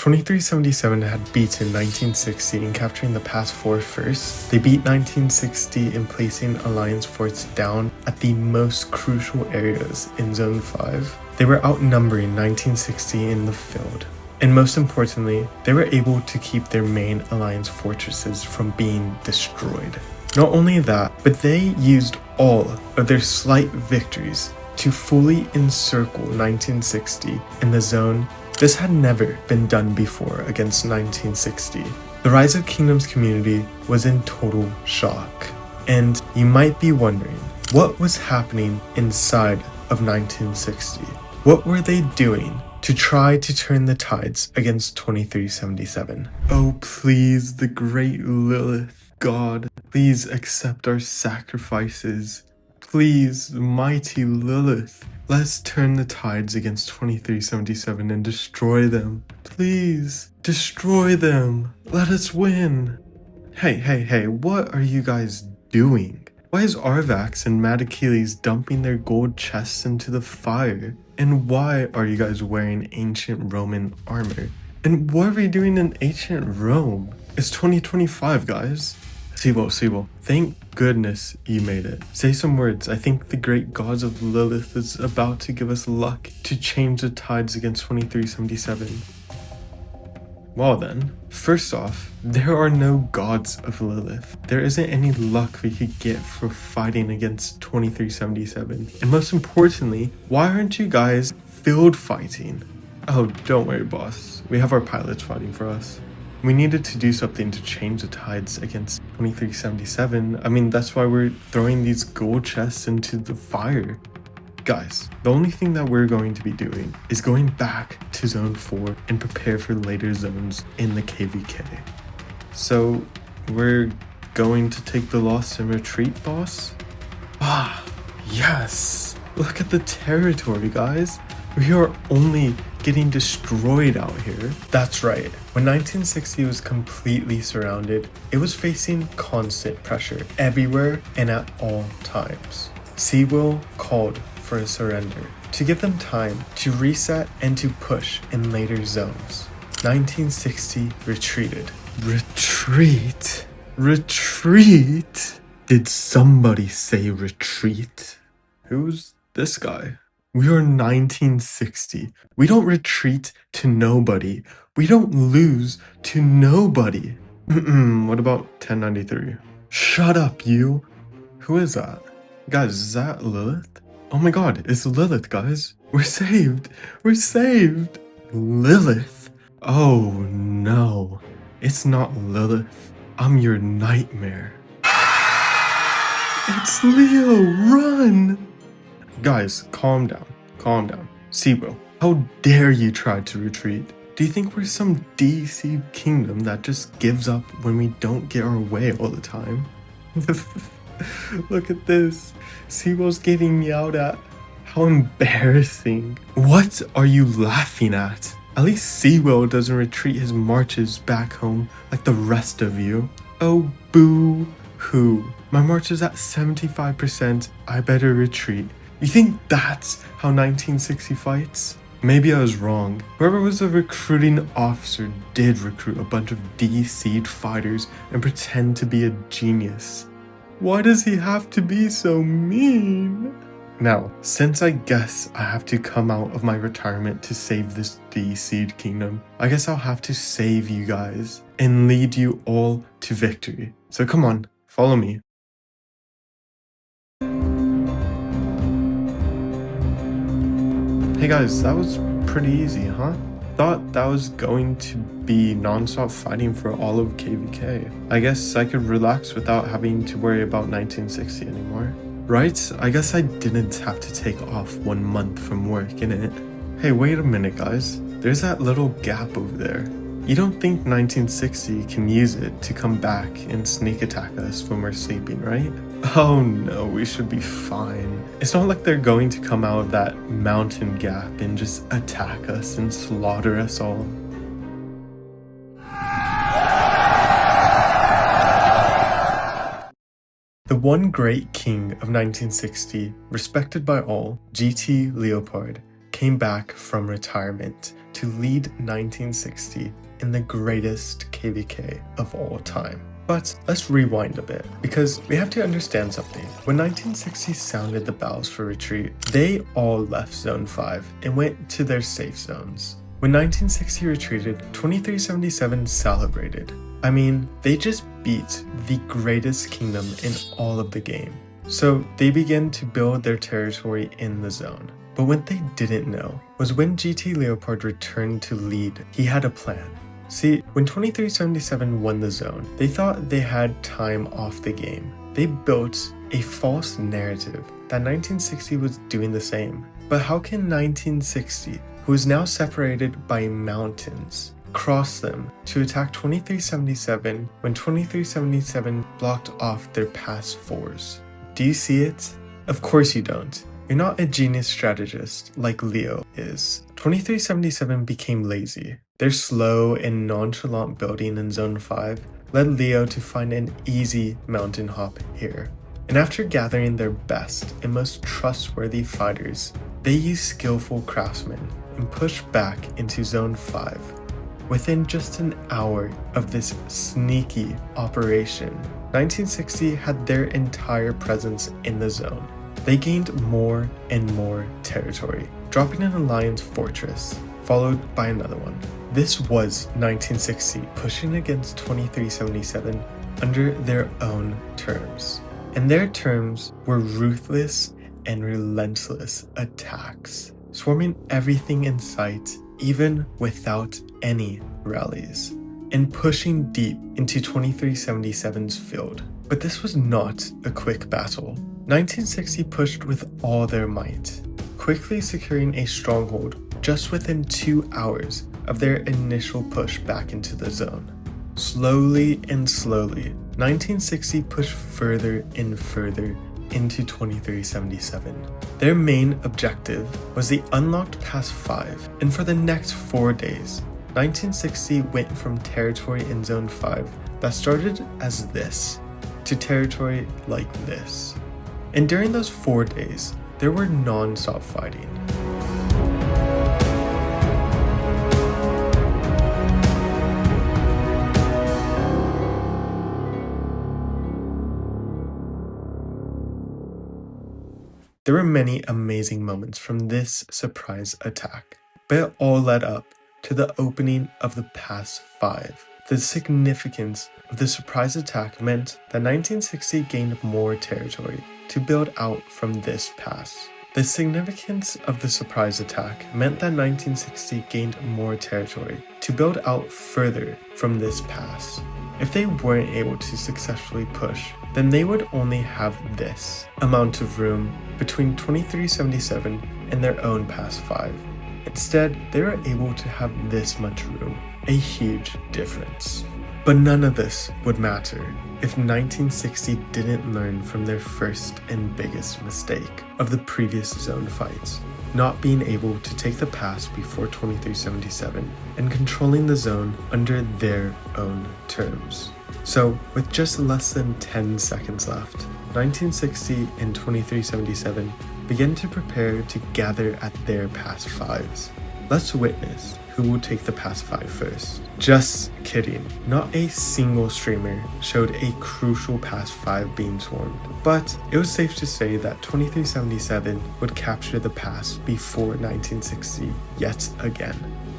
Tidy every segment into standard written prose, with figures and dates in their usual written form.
2377 had beaten 1960 in capturing the past 4 first. They beat 1960 in placing Alliance forts down at the most crucial areas in Zone 5. They were outnumbering 1960 in the field. And most importantly, they were able to keep their main Alliance fortresses from being destroyed. Not only that, but they used all of their slight victories to fully encircle 1960 in the zone. This had never been done before against 1960. The Rise of Kingdoms community was in total shock. And you might be wondering, what was happening inside of 1960? What were they doing to try to turn the tides against 2377? Oh please, the great Lilith God, please accept our sacrifices. Please, mighty Lilith, let's turn the tides against 2377 and destroy them. Please, destroy them. Let us win. Hey, what are you guys doing? Why is Arvax and Mad Achilles dumping their gold chests into the fire? And why are you guys wearing ancient Roman armor? And what are we doing in ancient Rome? It's 2025, guys. Sibo, thank goodness you made it. Say some words. I think the great gods of Lilith is about to give us luck to change the tides against 2377. Well then, first off, there are no gods of Lilith. There isn't any luck we could get for fighting against 2377. And most importantly, why aren't you guys field fighting? Oh, don't worry, boss. We have our pilots fighting for us. We needed to do something to change the tides against 2377. I mean, that's why we're throwing these gold chests into the fire. Guys, the only thing that we're going to be doing is going back to Zone 4 and prepare for later zones in the KVK. So, we're going to take the loss and retreat, boss? Ah, yes! Look at the territory, guys. We are only getting destroyed out here. That's right. When 1960 was completely surrounded, it was facing constant pressure everywhere and at all times. Seawill called for a surrender to give them time to reset and to push in later zones. 1960 retreated. Retreat? Retreat? Did somebody say retreat? Who's this guy? We are 1960. We don't retreat to nobody. We don't lose to nobody. What about 1093? Shut up, you. Who is that? Guys, is that Lilith? Oh my god, it's Lilith, guys. We're saved. We're saved. Lilith? Oh no. It's not Lilith. I'm your nightmare. It's Leo, run! Guys, calm down. Calm down. Sibo, how dare you try to retreat? Do you think we're some DC kingdom that just gives up when we don't get our way all the time? Look at this. Sibo's getting yelled at. How embarrassing. What are you laughing at? At least Seawell doesn't retreat his marches back home like the rest of you. Oh, boo-hoo. My march is at 75%. I better retreat. You think that's how 1960 fights? Maybe I was wrong. Whoever was a recruiting officer did recruit a bunch of DC'd fighters and pretend to be a genius. Why does he have to be so mean? Now, since I guess I have to come out of my retirement to save this DC'd kingdom, I guess I'll have to save you guys and lead you all to victory. So come on, follow me. Hey guys, that was pretty easy, huh? Thought that was going to be non-stop fighting for all of KVK. I guess I could relax without having to worry about 1960 anymore. Right? I guess I didn't have to take off 1 month from work, innit? Hey, wait a minute guys. There's that little gap over there. You don't think 1960 can use it to come back and sneak attack us when we're sleeping, right? Oh no, we should be fine. It's not like they're going to come out of that mountain gap and just attack us and slaughter us all. The one great king of 1960, respected by all, GT Leopard, came back from retirement to lead 1960 in the greatest KVK of all time. But let's rewind a bit, because we have to understand something. When 1960 sounded the bells for retreat, they all left Zone 5 and went to their safe zones. When 1960 retreated, 2377 celebrated. I mean, they just beat the greatest kingdom in all of the game. So they began to build their territory in the zone. But what they didn't know was when GT Leopard returned to lead, he had a plan. See, when 2377 won the zone, they thought they had time off the game. They built a false narrative that 1960 was doing the same. But how can 1960, who is now separated by mountains, cross them to attack 2377 when 2377 blocked off their pass 4s? Do you see it? Of course you don't. You're not a genius strategist like Leo is. 2377 became lazy. Their slow and nonchalant building in Zone 5 led Leo to find an easy mountain hop here. And after gathering their best and most trustworthy fighters, they used skillful craftsmen and pushed back into Zone 5. Within just an hour of this sneaky operation, 1960 had their entire presence in the zone. They gained more and more territory, dropping an alliance fortress, followed by another one. This was 1960 pushing against 2377 under their own terms. And their terms were ruthless and relentless attacks, swarming everything in sight, even without any rallies, and pushing deep into 2377's field. But this was not a quick battle. 1960 pushed with all their might, quickly securing a stronghold just within 2 hours of their initial push back into the zone. Slowly and slowly, 1960 pushed further and further into 2377. Their main objective was the unlocked Pass 5, and for the next 4 days, 1960 went from territory in Zone 5 that started as this to territory like this. And during those 4 days, there were non-stop fighting. There were many amazing moments from this surprise attack, but it all led up to the opening of the Pass 5. The significance of the surprise attack meant that 1960 gained more territory to build out from this pass. The significance of the surprise attack meant that 1960 gained more territory to build out further from this pass. If they weren't able to successfully push, then they would only have this amount of room between 2377 and their own Pass 5. Instead, they were able to have this much room, a huge difference. But none of this would matter if 1960 didn't learn from their first and biggest mistake of the previous zone fights, not being able to take the pass before 2377 and controlling the zone under their own terms. So, with just less than 10 seconds left, 1960 and 2377 began to prepare to gather at their Pass 5s. Let's witness who will take the Pass 5 first. Just kidding, not a single streamer showed a crucial Pass 5 being swarmed, but it was safe to say that 2377 would capture the pass before 1960 yet again.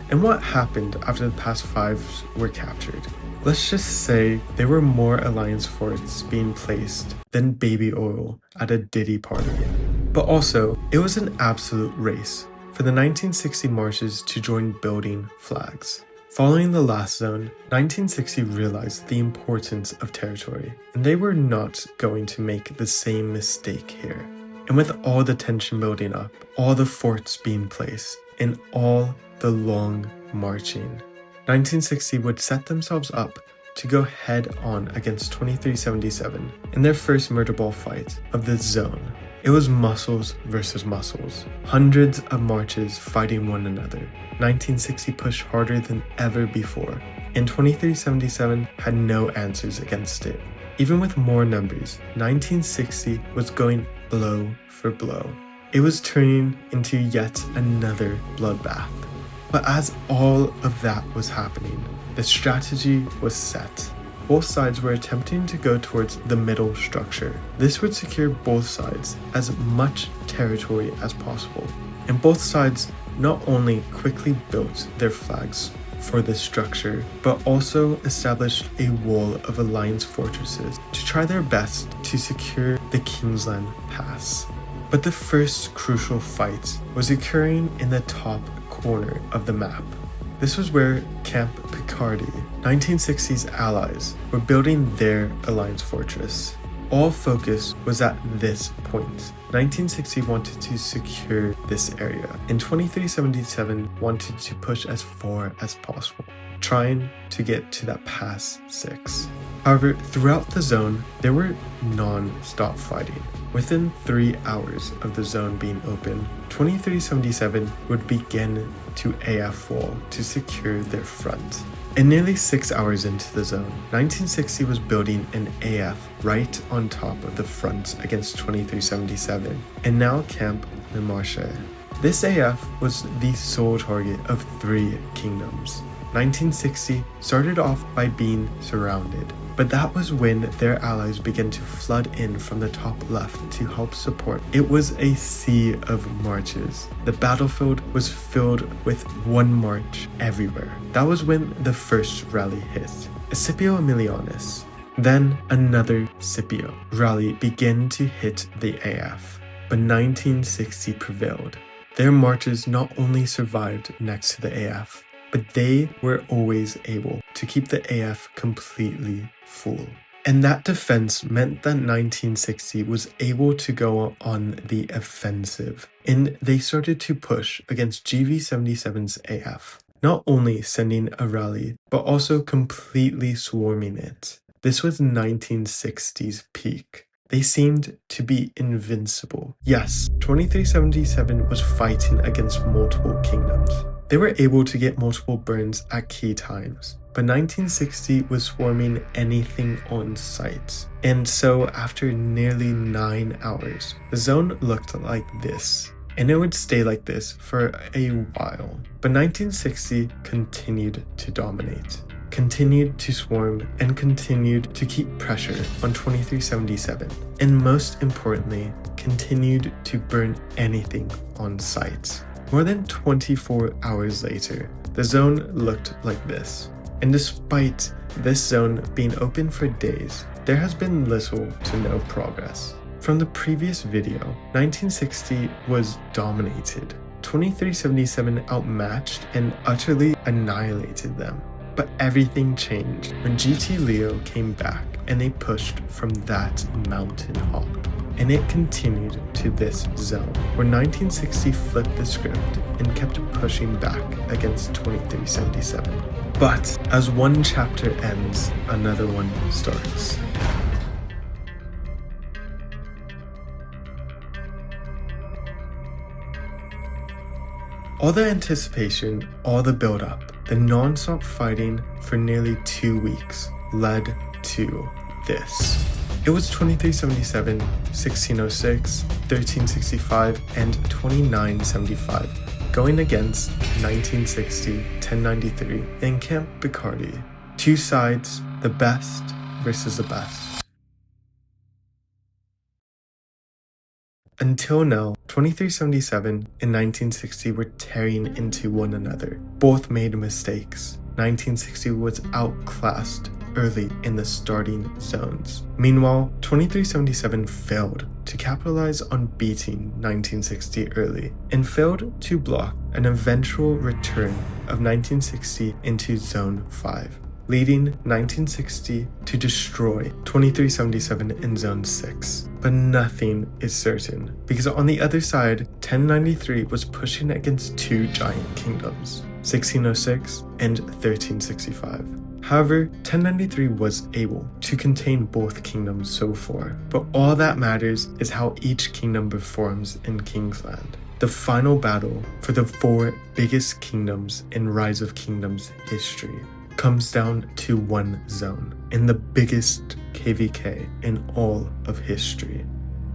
And what happened after the Pass 5s were captured? Let's just say there were more alliance forts being placed than baby oil at a Diddy party. But also, it was an absolute race for the 1960 marches to join building flags. Following the last zone, 1960 realized the importance of territory, and they were not going to make the same mistake here. And with all the tension building up, all the forts being placed, and all the long marching, 1960 would set themselves up to go head on against 2377 in their first murder ball fight of the zone. It was muscles versus muscles, hundreds of marches fighting one another. 1960 pushed harder than ever before, and 2377 had no answers against it. Even with more numbers, 1960 was going blow for blow. It was turning into yet another bloodbath. But as all of that was happening, the strategy was set. Both sides were attempting to go towards the middle structure. This would secure both sides as much territory as possible. And both sides not only quickly built their flags for this structure, but also established a wall of alliance fortresses to try their best to secure the Kingsland Pass. But the first crucial fight was occurring in the top corner of the map. This was where Camp Picardy, 1960's allies, were building their alliance fortress. All focus was at this point. 1960 wanted to secure this area, and 2377 wanted to push as far as possible, trying to get to that Pass 6. However, throughout the zone, there were non-stop fighting. Within 3 hours of the zone being open, 2377 would begin to AF wall to secure their front. And nearly 6 hours into the zone, 1960 was building an AF right on top of the front against 2377, and now Camp Le Marche. This AF was the sole target of 3 kingdoms. 1960 started off by being surrounded, but that was when their allies began to flood in from the top left to help support. It was a sea of marches. The battlefield was filled with one march everywhere. That was when the first rally hit, Scipio Emilianus. Then another Scipio rally began to hit the AF, but 1960 prevailed. Their marches not only survived next to the AF, but they were always able to keep the AF completely full. And that defense meant that 1960 was able to go on the offensive, and they started to push against GV77's AF, not only sending a rally, but also completely swarming it. This was 1960's peak. They seemed to be invincible. Yes, 2377 was fighting against multiple kingdoms. They were able to get multiple burns at key times, but 1960 was swarming anything on sight. And so after nearly 9 hours, the zone looked like this. And it would stay like this for a while. But 1960 continued to dominate, continued to swarm, and continued to keep pressure on 2377. And most importantly, continued to burn anything on sight. More than 24 hours later, the zone looked like this. And despite this zone being open for days, there has been little to no progress. From the previous video, 1960 was dominated. 2377 outmatched and utterly annihilated them. But everything changed when GT Leo came back and they pushed from that mountain hall. And it continued to this zone, where 1960 flipped the script and kept pushing back against 2377. But as one chapter ends, another one starts. All the anticipation, all the build-up, the non-stop fighting for nearly 2 weeks led to this. It was 2377, 1606, 1365, and 2975, going against 1960, 1093, and Camp Picardy. 2 sides, the best versus the best. Until now, 2377 and 1960 were tearing into one another. Both made mistakes. 1960 was outclassed early in the starting zones. Meanwhile, 2377 failed to capitalize on beating 1960 early and failed to block an eventual return of 1960 into Zone 5, leading 1960 to destroy 2377 in Zone 6. But nothing is certain, because on the other side, 1093 was pushing against 2 giant kingdoms, 1606 and 1365. However, 1093 was able to contain both kingdoms so far, but all that matters is how each kingdom performs in Kingsland. The final battle for the 4 biggest kingdoms in Rise of Kingdoms history comes down to one zone, in the biggest KVK in all of history.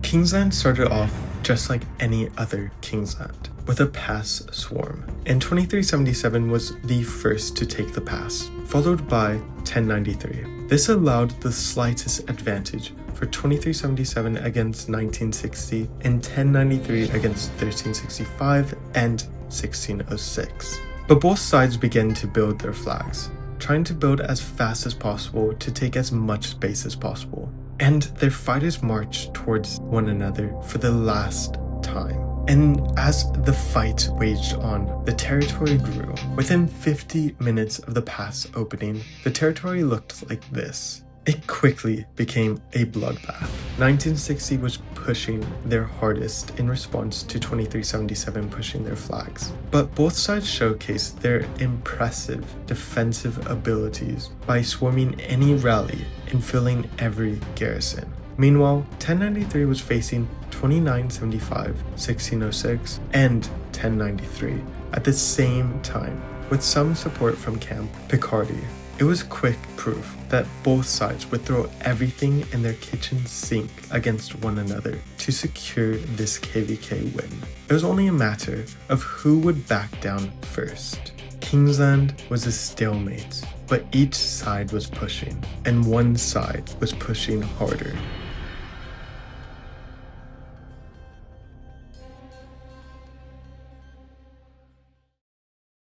Kingsland started off just like any other Kingsland, with a pass swarm, and 2377 was the first to take the pass, followed by 1093. This allowed the slightest advantage for 2377 against 1960 and 1093 against 1365 and 1606. But both sides began to build their flags, trying to build as fast as possible to take as much space as possible. And their fighters marched towards one another for the last time. And as the fight waged on, the territory grew. Within 50 minutes of the pass opening, the territory looked like this. It quickly became a bloodbath. 1960 was pushing their hardest in response to 2377 pushing their flags. But both sides showcased their impressive defensive abilities by swarming any rally and filling every garrison. Meanwhile, 1093 was facing 2975, 1606, and 1093 at the same time, with some support from Camp Picardy. It was quick proof that both sides would throw everything in their kitchen sink against one another to secure this KVK win. It was only a matter of who would back down first. Kingsland was a stalemate, but each side was pushing, and one side was pushing harder.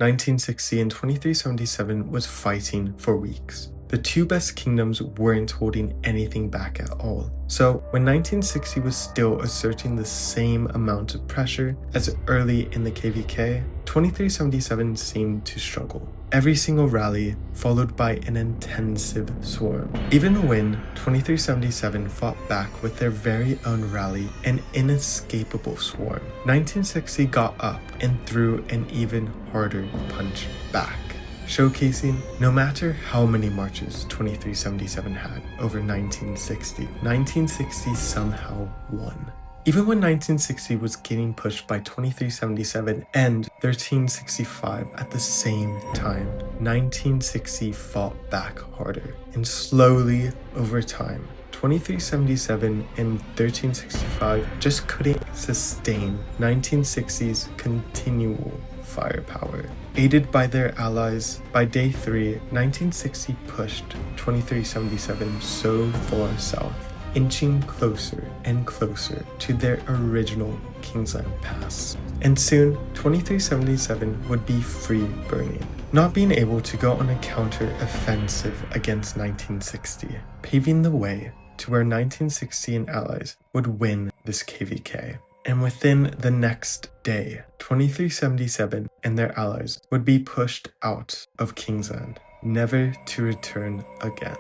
(1960) and 2377 was fighting for weeks. The two best kingdoms weren't holding anything back at all. So when 1960 was still asserting the same amount of pressure as early in the KVK, 2377 seemed to struggle. Every single rally followed by an intensive swarm. Even when 2377 fought back with their very own rally, an inescapable swarm, 1960 got up and threw an even harder punch back, showcasing no matter how many marches 2377 had over 1960, 1960 somehow won. Even when 1960 was getting pushed by 2377 and 1365 at the same time, 1960 fought back harder, and slowly over time, 2377 and 1365 just couldn't sustain 1960's continual firepower. Aided by their allies, by day 3, 1960 pushed 2377 so far south, inching closer and closer to their original Kingsland pass. And soon, 2377 would be free burning, not being able to go on a counter-offensive against 1960, paving the way to where 1960 and allies would win this KVK. And within the next day, 2377 and their allies would be pushed out of Kingsland, never to return again.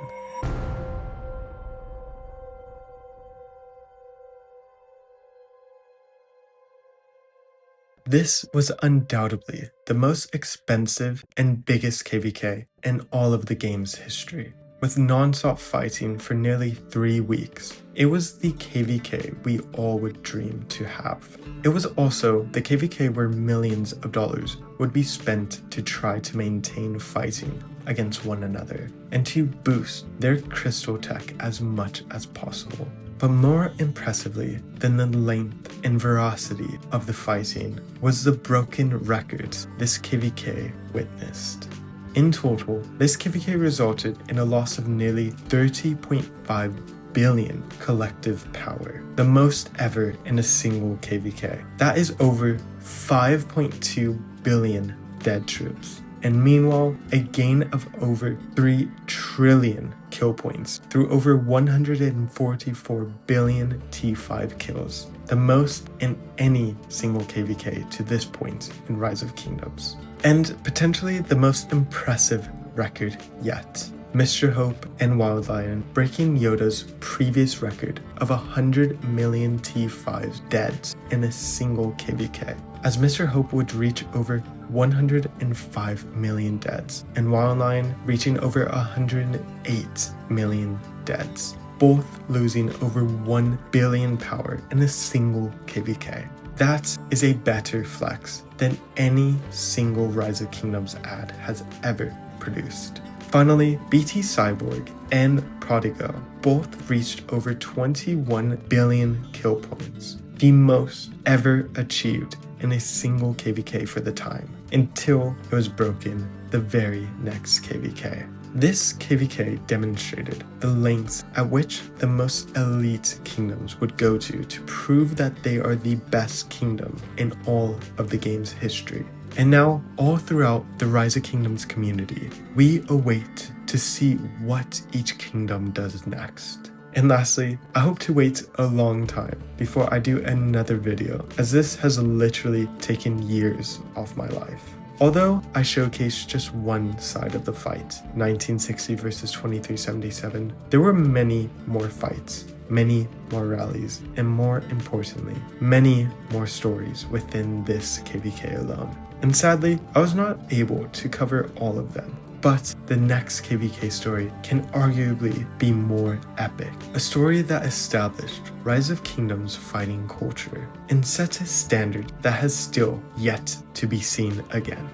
This was undoubtedly the most expensive and biggest KVK in all of the game's history. With non-stop fighting for nearly 3 weeks, it was the KVK we all would dream to have. It was also the KVK where millions of dollars would be spent to try to maintain fighting against one another and to boost their crystal tech as much as possible. But more impressively than the length and veracity of the fighting was the broken records this KVK witnessed. In total, this KVK resulted in a loss of nearly 30.5 billion collective power, the most ever in a single KVK. That is over 5.2 billion dead troops. And meanwhile, a gain of over 3 trillion kill points through over 144 billion T5 kills, the most in any single KVK to this point in Rise of Kingdoms. And potentially the most impressive record yet. Mr. Hope and Wild Lion breaking Yoda's previous record of 100 million T5s dead in a single KVK, as Mr. Hope would reach over 105 million deads, and Wild Lion reaching over 108 million deads, both losing over 1 billion power in a single KVK. That is a better flex than any single Rise of Kingdoms ad has ever produced. Finally, BT Cyborg and Prodigo both reached over 21 billion kill points, the most ever achieved in a single KVK for the time, until it was broken the very next KVK. This KVK demonstrated the lengths at which the most elite kingdoms would go to prove that they are the best kingdom in all of the game's history. And now, all throughout the Rise of Kingdoms community, we await to see what each kingdom does next. And lastly, I hope to wait a long time before I do another video, as this has literally taken years off my life. Although I showcased just one side of the fight, 1960 versus 2377, there were many more fights, many more rallies, and more importantly, many more stories within this KVK alone. And sadly, I was not able to cover all of them. But the next KVK story can arguably be more epic. A story that established Rise of Kingdoms fighting culture and set a standard that has still yet to be seen again.